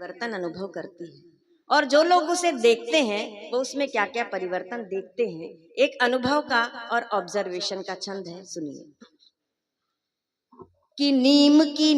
परिवर्तन अनुभव करती है, और जो लोग उसे देखते हैं वो उसमें क्या क्या परिवर्तन देखते हैं। एक अनुभव का और ऑब्जर्वेशन का छंद है, सुनिए। कि नीम की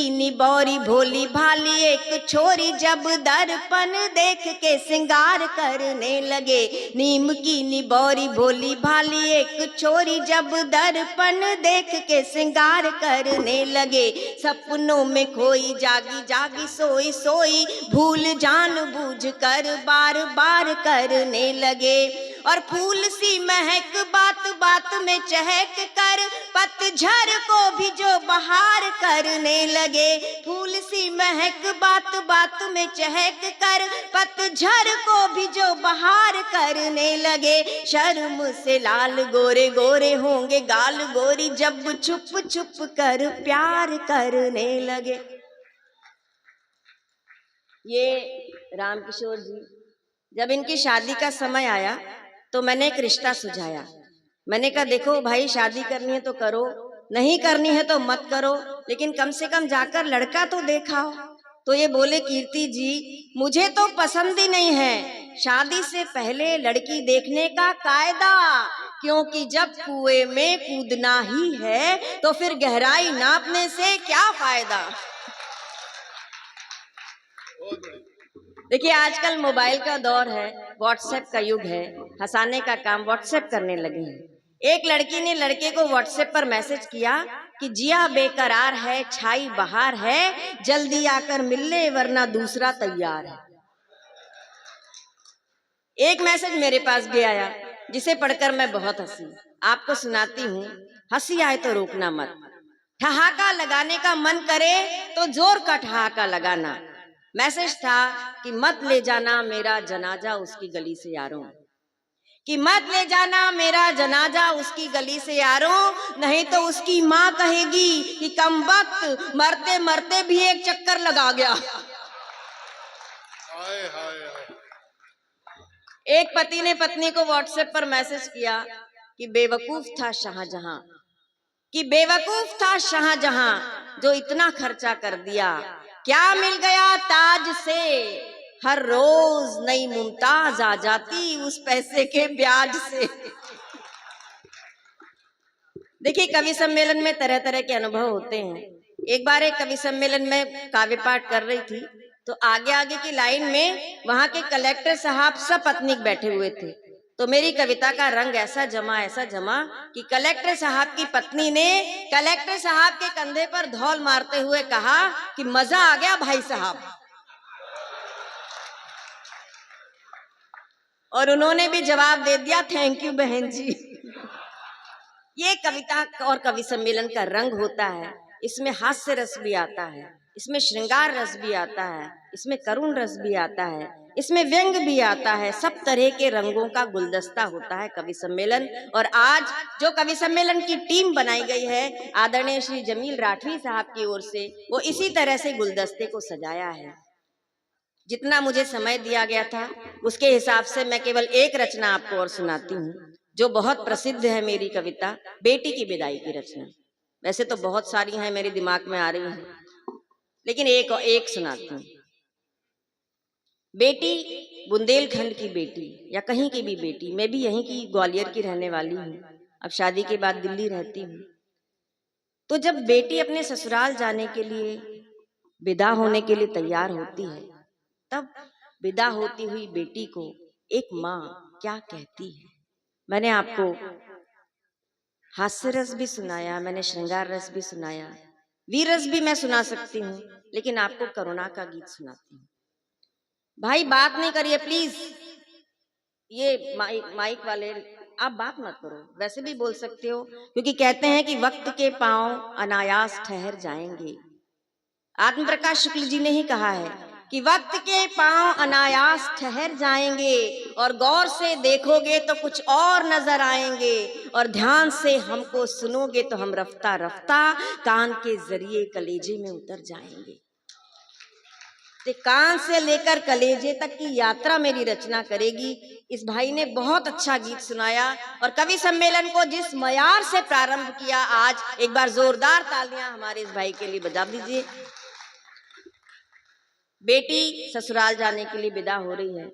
निबौरी भोली भाली एक छोरी जब दर्पण देख के श्रृंगार करने लगे। नीम की निबौरी भोली भाली एक छोरी जब दर्पण देख के श्रृंगार करने लगे। सपनों में खोई जागी जागी सोई सोई भूल जान बूझ कर बार बार करने लगे। और फूल सी महक बात बात में चहक कर पतझड़ को भी जो बहार करने लगे। फूल सी महक बात बात में चहक कर पतझड़ को भी जो बहार करने लगे। शर्म से लाल गोरे गोरे होंगे गाल गोरी जब छुप छुप कर प्यार करने लगे। ये रामकिशोर जी, जब इनकी शादी का समय आया तो मैंने एक रिश्ता सुझाया। मैंने कहा देखो भाई, शादी करनी है तो करो, नहीं करनी है तो मत करो, लेकिन कम से कम जाकर लड़का तो देखाओ। तो ये बोले कीर्ति जी मुझे तो पसंद ही नहीं है शादी से पहले लड़की देखने का कायदा, क्योंकि जब कुएं में कूदना ही है तो फिर गहराई नापने से क्या फायदा। देखिए आजकल मोबाइल का दौर है, व्हाट्सएप का युग है, हंसाने का काम व्हाट्सएप करने लगे हैं। एक लड़की ने लड़के को व्हाट्सएप पर मैसेज किया कि जिया बेकरार है, छाई बहार है, जल्दी आकर मिल ले वरना दूसरा तैयार है। एक मैसेज मेरे पास भी आया जिसे पढ़कर मैं बहुत हंसी। आपको सुनाती हूँ, हंसी आए तो रोकना मत। ठहाका लगाने का मन करे तो जोर का ठहाका लगाना। मैसेज था कि मत ले जाना मेरा जनाजा उसकी गली से यारों, कि मत ले जाना मेरा जनाजा उसकी गली से यारों, नहीं तो उसकी माँ कहेगी कि कम वक्त मरते मरते भी एक चक्कर लगा गया। एक पति ने पत्नी को व्हाट्सएप पर मैसेज किया कि बेवकूफ था शाहजहां, कि बेवकूफ था शाहजहां जो इतना खर्चा कर दिया। क्या मिल गया ताज से, हर रोज नई मुमताज आ जाती उस पैसे के ब्याज से। देखिए कवि सम्मेलन में तरह तरह के अनुभव होते हैं। एक बार एक कवि सम्मेलन में काव्य पाठ कर रही थी तो आगे आगे की लाइन में वहां के कलेक्टर साहब सपत्नीक बैठे हुए थे। तो मेरी कविता का रंग ऐसा जमा कि कलेक्टर साहब की पत्नी ने कलेक्टर साहब के कंधे पर धौल मारते हुए कहा कि मजा आ गया भाई साहब, और उन्होंने भी जवाब दे दिया थैंक यू बहन जी। ये कविता और कवि सम्मेलन का रंग होता है। इसमें हास्य रस भी आता है, इसमें श्रृंगार रस भी आता है, इसमें करुण रस भी आता है, इसमें व्यंग भी आता है। सब तरह के रंगों का गुलदस्ता होता है कवि सम्मेलन। और आज जो कवि सम्मेलन की टीम बनाई गई है आदरणीय श्री जमील राठवी साहब की ओर से, वो इसी तरह से गुलदस्ते को सजाया है। जितना मुझे समय दिया गया था उसके हिसाब से मैं केवल एक रचना आपको और सुनाती हूँ जो बहुत प्रसिद्ध है, मेरी कविता बेटी की विदाई की रचना। वैसे तो बहुत सारी हैं मेरे दिमाग में आ रही हैं, लेकिन एक सुनाती हूँ। बेटी बुंदेलखंड की बेटी या कहीं की भी बेटी, मैं भी यहीं की ग्वालियर की रहने वाली हूँ, अब शादी के बाद दिल्ली रहती हूँ। तो जब बेटी अपने ससुराल जाने के लिए विदा होने के लिए तैयार होती है, तब विदा होती हुई बेटी को एक माँ क्या कहती है। मैंने आपको हास्य रस भी सुनाया, मैंने श्रृंगार रस भी सुनाया, वीर रस भी मैं सुना सकती हूँ, लेकिन आपको करुणा का गीत सुनाती हूँ। भाई बात नहीं करिए प्लीज, ये माइक वाले आप बात मत करो, वैसे भी बोल सकते हो, क्योंकि कहते हैं कि वक्त के पांव अनायास ठहर जाएंगे। आत्म प्रकाश शुक्ल जी ने ही कहा है कि वक्त के पांव अनायास ठहर जाएंगे, और गौर से देखोगे तो कुछ और नजर आएंगे, और ध्यान से हमको सुनोगे तो हम रफ्ता रफ्ता कान के जरिए कलेजे में उतर जाएंगे। ते कान से लेकर कलेजे तक की यात्रा मेरी रचना करेगी। इस भाई ने बहुत अच्छा गीत सुनाया और कवि सम्मेलन को जिस मयार से प्रारंभ किया, आज एक बार जोरदार तालियां हमारे इस भाई के लिए बजा दीजिए। बेटी ससुराल जाने के लिए विदा हो रही है।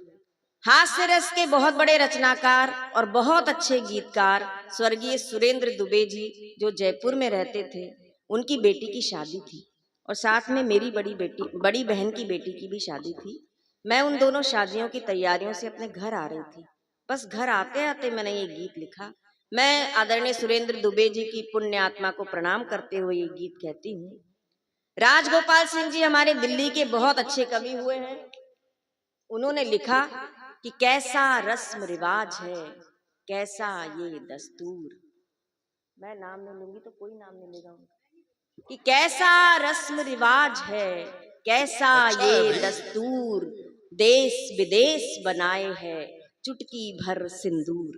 हास्य रस के बहुत बड़े रचनाकार और बहुत अच्छे गीतकार स्वर्गीय सुरेंद्र दुबे जी, जो जयपुर में रहते थे, उनकी बेटी की शादी थी और साथ में मेरी बड़ी बहन की बेटी की भी शादी थी। मैं उन दोनों शादियों की तैयारियों से अपने घर आ रही थी। बस घर आते आते मैंने ये गीत लिखा। मैं आदरणीय सुरेंद्र दुबे जी की पुण्य आत्मा को प्रणाम करते हुए ये गीत कहती हूँ। राजगोपाल सिंह जी हमारे दिल्ली के बहुत अच्छे कवि हुए हैं। उन्होंने लिखा कि कैसा रस्म रिवाज है, कैसा ये दस्तूर। मैं नाम नहीं लूंगी तो कोई नाम नहीं लेगा कि कैसा रस्म रिवाज है, कैसा अच्छा है ये भाई। दस्तूर, देश विदेश बनाए है चुटकी भर सिंदूर।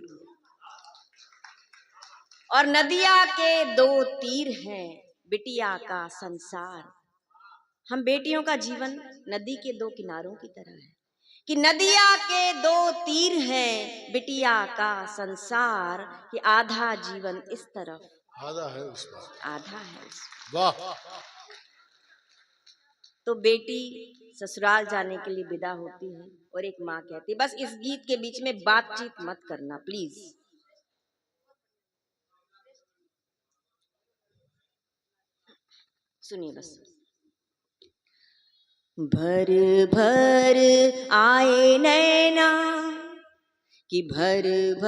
और नदिया के दो तीर हैं, बिटिया का संसार। हम बेटियों का जीवन नदी के दो किनारों की तरह है कि नदिया के दो तीर हैं, बिटिया का संसार, कि आधा जीवन इस तरफ, आधा है उसमें। आधा है उस। वाह। तो बेटी ससुराल जाने के लिए विदा होती है और एक माँ कहती है, बस इस गीत के बीच में बातचीत मत करना प्लीज। सुनिए बस। भर भर आए नैना कि भर भर